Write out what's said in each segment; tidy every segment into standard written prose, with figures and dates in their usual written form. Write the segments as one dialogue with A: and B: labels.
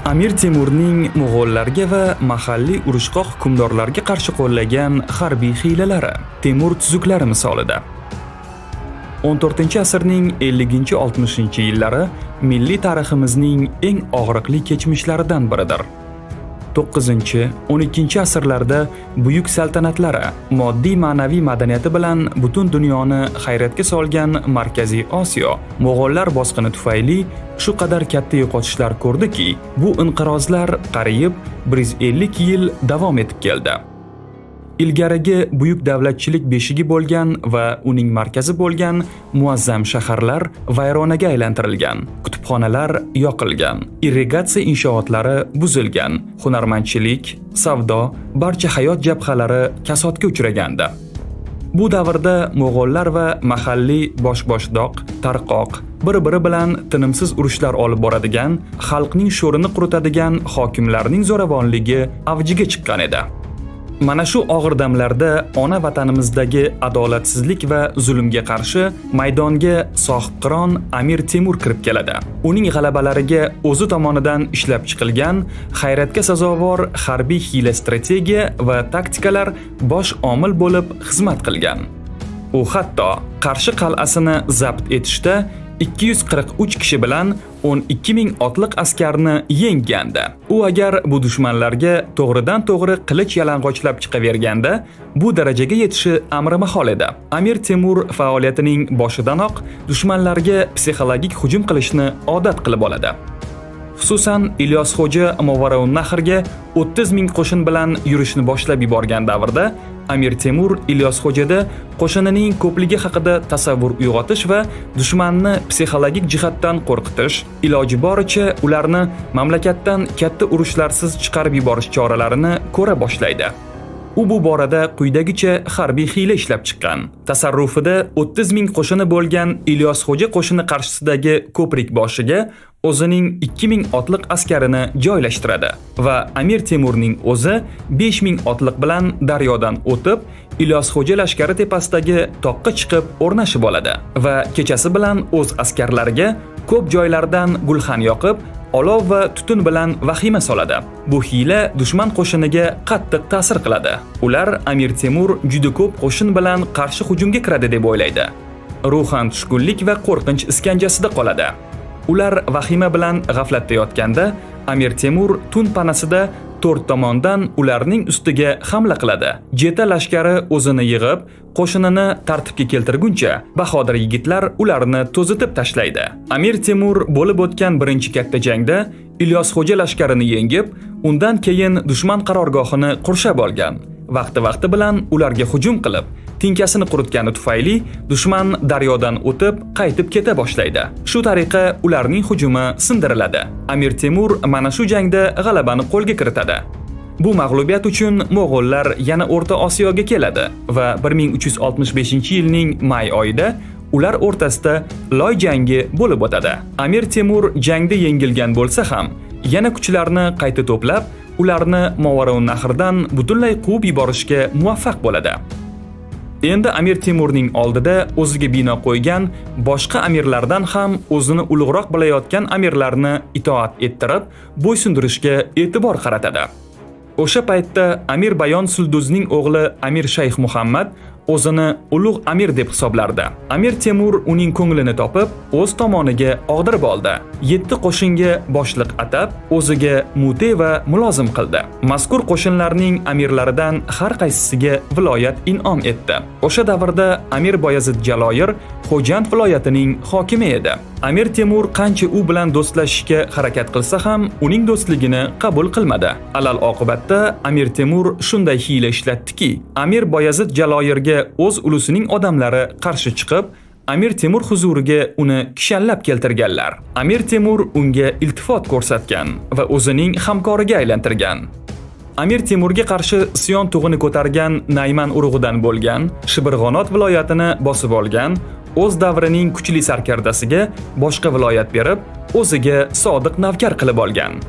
A: Amir Temurning Mo'g'ollarga va mahalliy urushqoq hukmdorlarga qarshi qo'llagan harbiy hiylalari Temur tuzuklari misolida. 14-asrning 50-60-yillari milliy tariximizning eng og'riqli kechmishlaridan biridir. 9-12-asrlarda buyuk saltanatlari moddiy ma'naviy madaniyati bilan butun dunyoni hayratga solgan Markaziy Osiyo Mo'g'ollar bosqini tufayli shu qadar katta yo'qotishlar ko'rdiki, bu inqirozlar qariyb 150 yil davom etib keldi. Ilgarigi buyuk davlatchilik beshigi bo'lgan va uning markazi bo'lgan muazzam shaharlar vayronaga aylantirilgan, kutubxonalar yoqilgan, irrigatsiya inshootlari buzilgan, hunarmandchilik, savdo, barcha hayot jabhalari kasodga uchragandi. Bu davrda Mo'g'ollar va mahalliy bosh-boshdoq, tarqoq, bir-biri bilan tinimsiz urushlar olib boradigan, xalqning sho'rini quritadigan hokimlarning zo'ravonligi avjiga chiqqan edi. Mana shu og'ir damlarda ona vatanimizdagi adolatsizlik va zulmga qarshi maydonga sohibqiron Amir Temur kirib keladi. Uning g'alabalariga o'zi tomonidan ishlab chiqilgan hayratga sazovor harbiy hiyla, strategiya va taktikalar bosh omil bo'lib xizmat qilgan. U hatto Qarshi qal'asini zabt etishda 243 kishi bilan 12 ming otliq askarni yenggandi. U agar bu dushmanlarga to'g'ridan-to'g'ri qilich yalang'ochlab chiqaverganda, bu darajaga yetishi amri mahol edi. Amir Temur faoliyatining boshidanoq dushmanlarga psixologik hujum qilishni odat qilib oladi. Xususan, Ilyos Xo'ja Movarounnahrga 30 ming qo'shin bilan yurishni boshlab yuborgan davrda Amir Temur Ilyos Xo'jada qo'shinining ko'pligi haqida tasavvur uyg'otish va dushmanni psixologik jihatdan qo'rqitish, iloji boricha ularni mamlakatdan katta urushlarsiz chiqarib yuborish choralarini ko'ra boshlaydi. U bu borada quyidagicha harbiy hiyla ishlab chiqqan. Tasarrufida 30 ming qo'shini bo'lgan Ilyos Xo'ja qo'shini qarshisidagi ko'prik boshiga o'zining 2 ming otliq askarini joylashtiradi va Amir Temurning o'zi 5 ming otliq bilan daryodan o'tib, Ilyos Xo'ja lashkari tepasidagi toqqa chiqib o'rnashib oladi va kechasi bilan o'z askarlariga ko'p joylardan gulxan yoqib, olov va tutun bilan vahima soladi. Bu hiyla dushman qo'shiniga qattiq ta'sir qiladi. Ular Amir Temur juda ko'p qo'shin bilan qarshi hujumga kiradi deb o'ylaydi. Ruhan tushkunlik va qo'rqinch iskanjasida qoladi. Ular vahima bilan g'aflatda yotganda, Amir Temur tun panasida 4 tomondan ularning ustiga hamla qiladi. Jeta lashkari o'zini yig'ib, qo'shinini tartibga keltirguncha, bahodir yigitlar ularni to'zitib tashlaydi. Amir Temur bo'lib o'tgan birinchi katta jangda Ilyos Xo'ja lashkarini yengib, undan keyin dushman qarorgohini qurshab olgan. Vaqti bilan ularga hujum qilib, tinkasini quritgani tufayli dushman daryodan o'tib qaytib keta boshlaydi. Shu tariqa ularning hujumi sindiriladi. Amir Temur mana shu jangda g'alabani qo'lga kiritadi. Bu mag'lubiyat uchun Mo'g'ollar yana O'rta Osiyoga keladi va 1365-yilning may oyida ular o'rtasida Loy jangi bo'lib o'tadi. Amir Temur jangda yengilgan bo'lsa ham, yana kuchlarni qayta to'plab, ularni Movarounnahrdan butunlay quvib yuborishga muvaffaq bo'ladi. Endi Amir Temurning oldida o'ziga bino qo'ygan boshqa amirlardan ham o'zini ulug'roq bilayotgan amirlarni itoat ettirib, bo'ysundirishga e'tibor qaratadi. O'sha paytda Amir Bayon Sulduzning o'g'li Amir Shayx Muhammad o'zini ulug' amir deb hisoblardi. Amir Temur uning ko'nglini topib, o'z tomoniga og'dirib oldi. 7 qo'shinga boshliq atab, o'ziga mute va mulozim qildi. Mazkur qo'shinlarning amirlaridan har qaysisiga viloyat in'om etdi. O'sha davrda Amir Boyazid Jaloyir Xo'jand viloyatining hokimi edi. Amir Temur qancha u bilan do'stlashishga harakat qilsa ham, uning do'stligini qabul qilmadi. Alal oqibatda Amir Temur shunday hiyla ishlatdiki, Amir Boyazid Jaloyirga o'z ulusining odamlari qarshi chiqib, Amir Temur huzuriga uni kishanlab keltirganlar. Amir Temur unga iltifot ko'rsatgan va o'zining hamkoriga aylantirgan. Amir Temurga qarshi isyon tug'ini ko'targan Nayman urug'idan bo'lgan Shibirg'onot viloyatini bosib olgan, o'z davrining kuchli sarkardasiga boshqa viloyat berib, o'ziga sodiq navkar qilib olgan.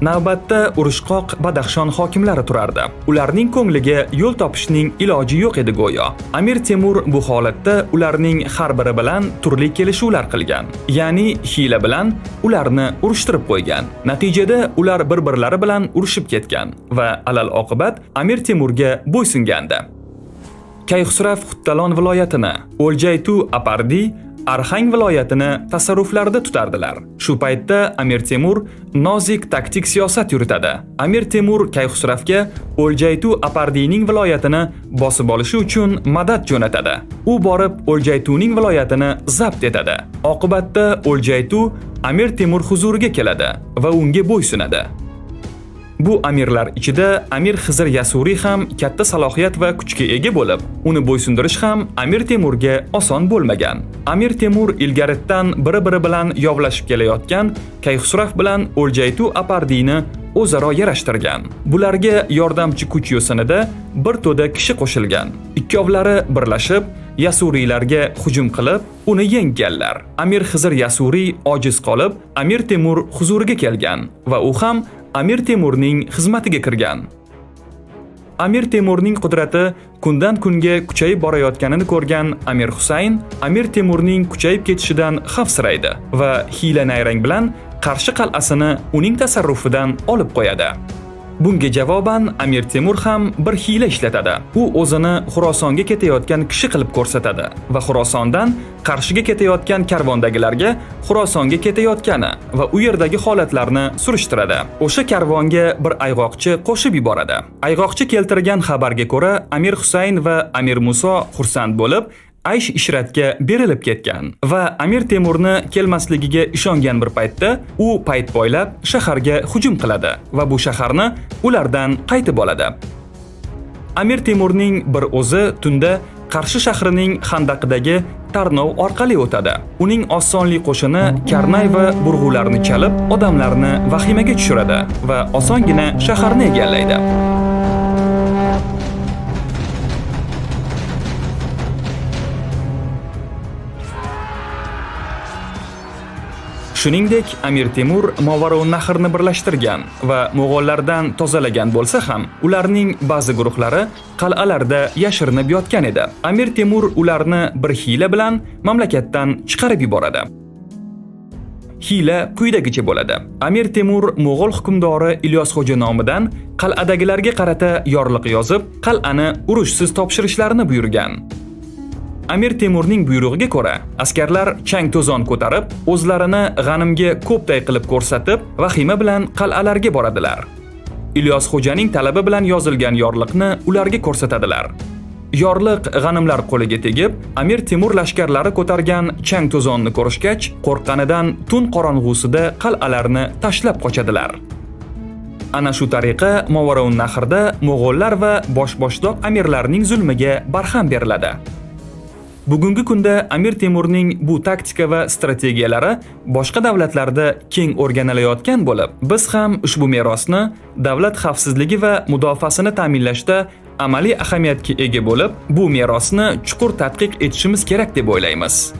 A: Navbatda urushqoq Badaxshon hokimlari turardi. Ularning ko'ngliga yo'l topishning iloji yo'q edi go'yo. Amir Temur bu holatda ularning har biri bilan turli kelishuvlar qilgan. Ya'ni hiyla bilan ularni urushtirib qo'ygan. Natijada ular bir-birlari bilan urushib ketgan va alal oqibat Amir Temurga bo'ysungandi. Kayxusrav Xuttalon viloyatini, O'ljaytu Apardi Arxang viloyatini tasarruflarida tutardilar. Shu paytda Amir Temur nozik taktik siyosat yuritadi. Amir Temur Kayxusravga O'ljaytu Apardining viloyatini bosib olishi uchun madad jo'natadi. U borib O'ljaytuning viloyatini zabt etadi. Oqibatda O'ljaytu Amir Temur huzuriga keladi va unga bo'ysunadi. Bu amirlar ichida Amir Xizr Yasuriy ham katta salohiyat va kuchga ega bo'lib, uni bo'ysundirish ham Amir Temurga oson bo'lmagan. Amir Temur ilgaritdan biri-biri bilan yovlashib kelayotgan Kayxusrav bilan O'ljaytu Apardiyni o'zaro yarashtirgan. Bularga yordamchi kuch yo'sinida bir to'da kishi qo'shilgan. Ikkovlari birlashib Yasuriylarga hujum qilib, uni yengganlar. Amir Xizr Yasuriy ojiz qolib, Amir Temur huzuriga kelgan va u ham Amir Temurning xizmatiga kirgan. Amir Temurning qudrati kundan kunga kuchayib borayotganini ko'rgan Amir Husayn Amir Temurning kuchayib ketishidan xavfsiraydi va hiyla-nayrang bilan Qarshi qal'asini uning tasarrufidan olib qo'yadi. Bunga javoban Amir Temur ham bir hiyla ishlatadi. U o'zini Xurosonga ketayotgan kishi qilib ko'rsatadi va Xurosondan Qarshiga ketayotgan karvondagilarga Xurosonga ketayotgani va u yerdagi holatlarni surishtiradi. O'sha karvonga bir ayg'oqchi qo'shib yuboradi. Ayg'oqchi keltirgan xabarga ko'ra, Amir Husayn va Amir Muso xursand bo'lib, aysh ishratga berilib ketgan va Amir Temurni kelmasligiga ishongan bir paytda u payt bo'ylab shaharga hujum qiladi va bu shaharni ulardan qaytib oladi. Amir Temurning bir o'zi tunda Qarshi shahrining xandaqidagi Tarnov orqali o'tadi. Uning osonli qo'shini karnay va burg'ularni chalib, odamlarni vahimaga tushiradi va osongina shaharni egallaydi. Shuningdek, Amir Temur Movaroun nahrni birlashtirgan va mo'g'ollardan tozalagan bo'lsa ham, ularning ba'zi guruhlari qal'alarda yashirinib yotgan edi. Amir Temur ularni bir hiyla bilan mamlakatdan chiqarib yuboradi. Hiyla quyidagicha bo'ladi. Amir Temur Mo'g'ol hukmdori Ilyosxo'ja nomidan qal'adagilarga qarata yorliq yozib, qal'ani urushsiz topshirishlarini buyurgan. Amir Temurning buyrug'iga ko'ra, askarlar chang to'zon ko'tarib, o'zlarini g'animga ko'pday qilib ko'rsatib, vahima bilan qal'alarga boradilar. Ilyosxo'janing talabi bilan yozilgan yorliqni ularga ko'rsatadilar. Yorliq g'animlar qo'liga tegib, Amir Temur lashkarlari ko'targan chang to'zonni ko'rishgach, qo'rqqanidan tun qorong'usida qal'alarni tashlab qochadilar. Ana shu tariqa Movaroun nahrida mo'g'ollar va bosh-boshdoq amirlarning zulmiga barham beriladi. Bugungi kunda Amir Temurning bu taktika va strategiyalari boshqa davlatlarda keng o'rganilayotgan bo'lib, biz ham ushbu merosni davlat xavfsizligi va mudofaasini ta'minlashda amaliy ahamiyatga ega bo'lib, bu merosni chuqur tadqiq etishimiz kerak deb o'ylaymiz.